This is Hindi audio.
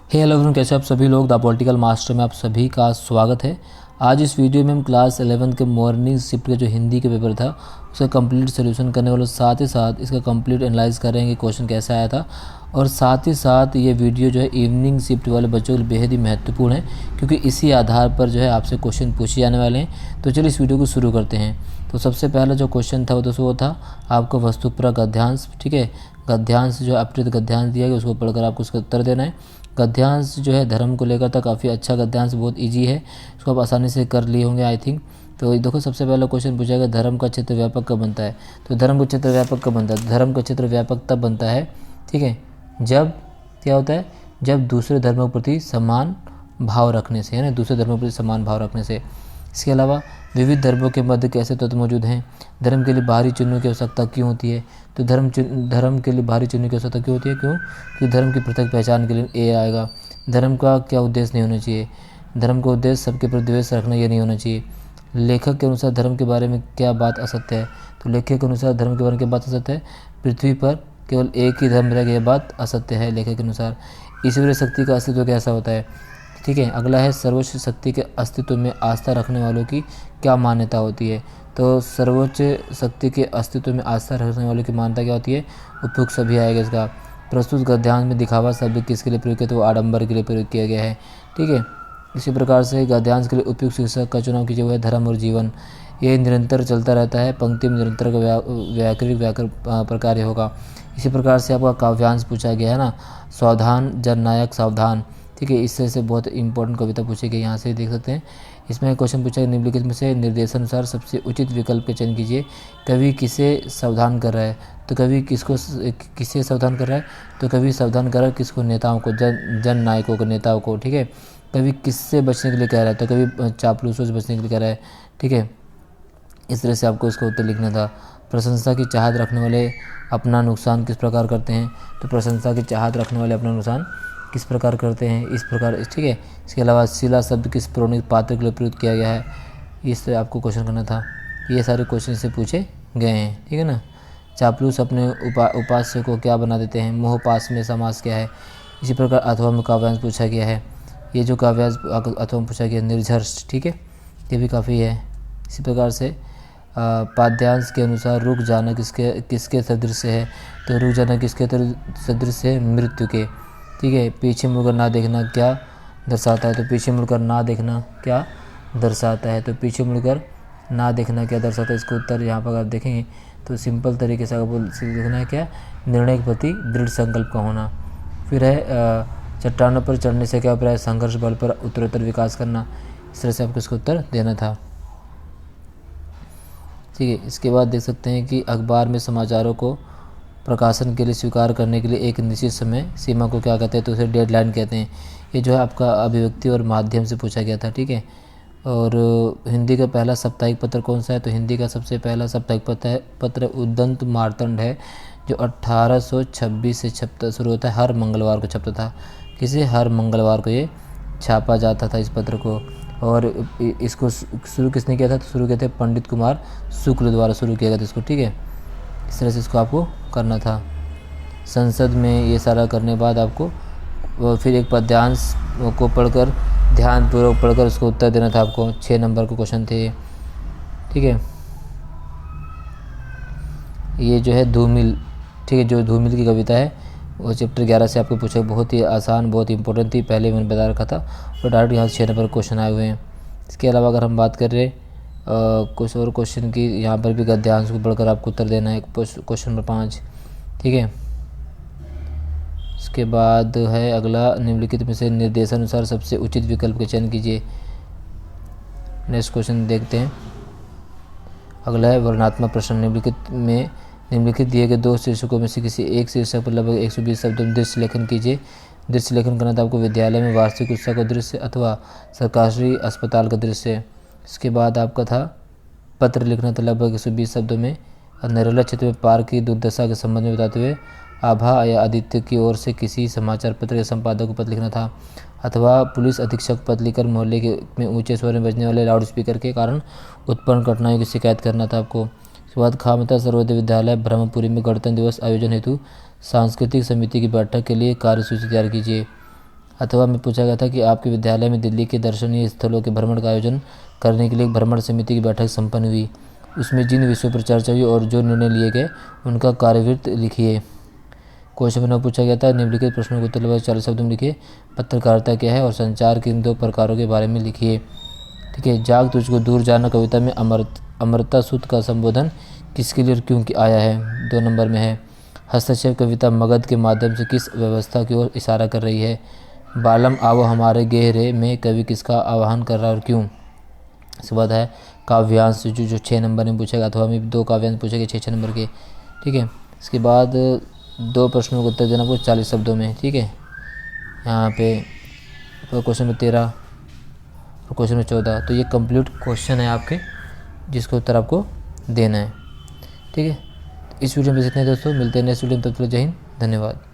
हेलो एवरीवन, कैसे आप सभी लोग। द पॉलिटिकल मास्टर में आप सभी का स्वागत है। आज इस वीडियो में हम क्लास 11 के मॉर्निंग शिफ्ट के जो हिंदी के पेपर था उसका कंप्लीट सोल्यूशन करने वाले, साथ ही साथ इसका कंप्लीट एनालाइज करेंगे क्वेश्चन कैसा आया था। और साथ ही साथ ये वीडियो जो है इवनिंग शिफ्ट वाले बच्चों के लिए बेहद ही महत्वपूर्ण है, क्योंकि इसी आधार पर जो है आपसे क्वेश्चन पूछे जाने वाले हैं। तो चलिए इस वीडियो को शुरू करते हैं। तो सबसे पहला जो क्वेश्चन था वो था आपको वस्तुपरक गद्यांश। ठीक है, गद्यांश जो अपकृत गद्यांश दिया गया उसको पढ़कर आपको उसका उत्तर देना है। गद्यांश जो है धर्म को लेकर था, काफ़ी अच्छा गद्यांश, बहुत इजी है, इसको आप आसानी से कर लिए होंगे आई थिंक। तो देखो सबसे पहला क्वेश्चन पूछा गया, धर्म का क्षेत्र व्यापक कब बनता है। तो धर्म का क्षेत्र व्यापक कब बनता है। धर्म का क्षेत्र व्यापक तब बनता है, ठीक है, जब क्या होता है, जब दूसरे धर्मों के प्रति समान भाव रखने से, है ना, दूसरे धर्मों के प्रति समान भाव रखने से। इसके अलावा विविध धर्मों के मध्य कैसे तत्व मौजूद हैं। धर्म के लिए बाहरी चिन्हों की आवश्यकता क्यों होती है। तो धर्म के लिए बाहरी चिन्हों की आवश्यकता क्यों होती है, क्यों कि धर्म की पृथक पहचान के लिए ए आएगा। धर्म का क्या उद्देश्य नहीं होना चाहिए। धर्म का उद्देश्य सबके प्रति द्वेष रखना, ये नहीं होना चाहिए। लेखक के अनुसार धर्म के बारे में क्या बात असत्य है। तो लेखक के अनुसार धर्म के बारे में क्या बात असत्य है, पृथ्वी पर केवल एक ही धर्म रहेगा, यह बात असत्य है लेखक के अनुसार। ईश्वरीय शक्ति का अस्तित्व कैसा होता है। ठीक है, अगला है सर्वोच्च शक्ति के अस्तित्व में आस्था रखने वालों की क्या मान्यता होती है। तो सर्वोच्च शक्ति के अस्तित्व में आस्था रखने वालों की मान्यता क्या होती है, उपयुक्त सभी आएगा इसका। प्रस्तुत गद्यांश में दिखावा शब्द किसके लिए प्रयोग किया, तो आडंबर के लिए प्रयोग किया गया है। ठीक है, इसी प्रकार से गद्यांश के लिए उपयुक्त शीर्षक का चुनाव कीजिए, वो है धर्म और जीवन। ये निरंतर चलता रहता है, पंक्ति में निरंतर का व्याकरण प्रकार होगा। इसी प्रकार से आपका काव्यांश पूछा गया है ना, सावधान जननायक सावधान। ठीक है, इससे से बहुत इंपॉर्टेंट कविता पूछी गई, यहाँ से देख सकते हैं। इसमें क्वेश्चन पूछा है, निम्नलिखित में से निर्देशानुसार सबसे उचित विकल्प का चयन कीजिए। कवि किसे सावधान कर रहा है, तो कवि किसे सावधान कर रहा है, तो कवि सावधान कर रहा है किसको, नेताओं को, जन नायकों को, नेताओं को। ठीक है, कवि किससे बचने के लिए कह रहा है, तो कवि चापलूसों से बचने के लिए कह रहा है। ठीक है, इस तरह से आपको इसका उत्तर लिखना था। प्रशंसा की चाहत रखने वाले अपना नुकसान किस प्रकार करते हैं। तो प्रशंसा की चाहत रखने वाले अपना नुकसान किस प्रकार करते हैं, इस प्रकार। ठीक है, इसके अलावा शिला शब्द किस पौराणिक पात्र के लिए प्रयुक्त किया गया है, इससे आपको क्वेश्चन करना था। ये सारे क्वेश्चन से पूछे गए हैं, ठीक है ना। चापलूस अपने उपास्य को क्या बना देते हैं, मोहपास में समास क्या है। इसी प्रकार अथवा में काव्यांश पूछा गया है। ये जो काव्यांश अथवा में पूछा गया निर्झर्ष, ठीक है, ये भी काफ़ी है। इसी प्रकार से पाद्यांश के अनुसार रुक जाना किसके सदृश है, तो रुक जाना किसके सदृश है, मृत्यु के। ठीक है, पीछे मुड़कर ना देखना क्या दर्शाता है, तो पीछे मुड़कर ना देखना क्या दर्शाता है, तो पीछे मुड़कर ना देखना क्या दर्शाता है। इसको उत्तर यहाँ पर अगर देखेंगे तो सिंपल तरीके से अगर देखना है क्या, निर्णय के प्रति दृढ़ संकल्प का होना। फिर है चट्टानों पर चढ़ने से क्या अभिप्राय, संघर्ष बल पर उत्तरोत्तर विकास करना। इस तरह से आपको इसको उत्तर देना था। ठीक है, इसके बाद देख सकते हैं कि अखबार में समाचारों को प्रकाशन के लिए स्वीकार करने के लिए एक निश्चित समय सीमा को क्या कहते हैं, तो उसे डेडलाइन कहते हैं। ये जो है आपका अभिव्यक्ति और माध्यम से पूछा गया था। ठीक है, और हिंदी का पहला साप्ताहिक पत्र कौन सा है, तो हिंदी का सबसे पहला साप्ताहिक पत्र उद्दंत मार्तंड है, जो 1826 से छपता शुरू होता है, हर मंगलवार को छपता था। किसे, हर मंगलवार को ये छापा जाता था इस पत्र को। और इसको शुरू किसने किया था, तो शुरू किया था पंडित कुमार शुक्ल द्वारा शुरू किया गया था इसको। ठीक है, इस तरह से इसको आपको करना था। संसद में ये सारा करने के बाद आपको फिर एक पद्यांश को पढ़कर ध्यानपूर्वक पढ़कर उसको उत्तर देना था आपको। 6 नंबर के क्वेश्चन थे ये। ठीक है, ये जो है धूमिल, ठीक है, जो धूमिल की कविता है वो चैप्टर 11 से आपको पूछा, बहुत ही आसान, बहुत ही इंपॉर्टेंट थी, पहले मैंने बता रखा था। और डायरेक्ट यहाँ से 6 नंबर क्वेश्चन आए हुए हैं। इसके अलावा अगर हम बात कर रहे कुछ और क्वेश्चन की, यहाँ पर भी गद्यांश को पढ़कर आपको उत्तर देना है, क्वेश्चन नंबर 5। ठीक है, इसके बाद है अगला, निम्नलिखित में से निर्देशानुसार सबसे उचित विकल्प का चयन कीजिए। नेक्स्ट क्वेश्चन देखते हैं। अगला है वर्णनात्मक प्रश्न। निम्नलिखित दिए गए 2 शीर्षकों में से किसी एक शीर्षक पर लगभग 120 शब्दों में दृश्य लेखन कीजिए। दृश्य लेखन करना था आपको विद्यालय में वार्षिक उत्सव का दृश्य अथवा सरकारी अस्पताल का दृश्य। इसके बाद आपका था पत्र लिखना था लगभग 120 शब्दों में, नरेला क्षेत्र में पार्क की दुर्दशा के संबंध में बताते हुए आभा या आदित्य की ओर से किसी समाचार पत्र के संपादक को पत्र लिखना था, अथवा पुलिस अधीक्षक पत्र लिखकर मोहल्ले में ऊंचे स्वर में बजने वाले लाउड स्पीकर के कारण उत्पन्न कठिनाइयों की शिकायत करना था आपको। उसके बाद खामता सर्वोदय विद्यालय ब्रह्मपुरी में गणतंत्र दिवस आयोजन हेतु सांस्कृतिक समिति की बैठक के लिए कार्यसूची तैयार कीजिए। अथवा में पूछा गया था कि आपके विद्यालय में दिल्ली के दर्शनीय स्थलों के भ्रमण का आयोजन करने के लिए एक भ्रमण समिति की बैठक संपन्न हुई, उसमें जिन विषयों पर चर्चा हुई और जो निर्णय लिए गए उनका कार्यवृत्त लिखिए। क्वेश्चन नंबर पूछा गया था निम्नलिखित प्रश्नों के उत्तर लगभग 40 शब्दों में लिखिए। पत्रकारिता क्या है और संचार के इन 2 प्रकारों के बारे में लिखिए। ठीक है। जाग तुझको दूर जाना कविता में अमृता सूद का संबोधन किसके लिए और क्यों आया है? 2 नंबर में है। हस्तक्षेप कविता मगध के माध्यम से किस व्यवस्था की ओर इशारा कर रही है? बालम आवो हमारे गहरे में कवि किसका आह्वान कर रहा है और क्यों? इसके बाद है काव्यांश जो 6 नंबर में पूछेगा, अथवा में 2 काव्यांश पूछेगा 6 नंबर के। ठीक है। इसके बाद 2 प्रश्नों का उत्तर देना आपको 40 शब्दों में। ठीक है। यहाँ पे क्वेश्चन नंबर 13 और क्वेश्चन नंबर 14, तो ये कंप्लीट क्वेश्चन है आपके जिसका उत्तर आपको देना है। ठीक है। इस वीडियो में बस इतना ही दोस्तों, मिलते हैं नेक्स्ट वीडियो में। तब तक जय हिंद, धन्यवाद।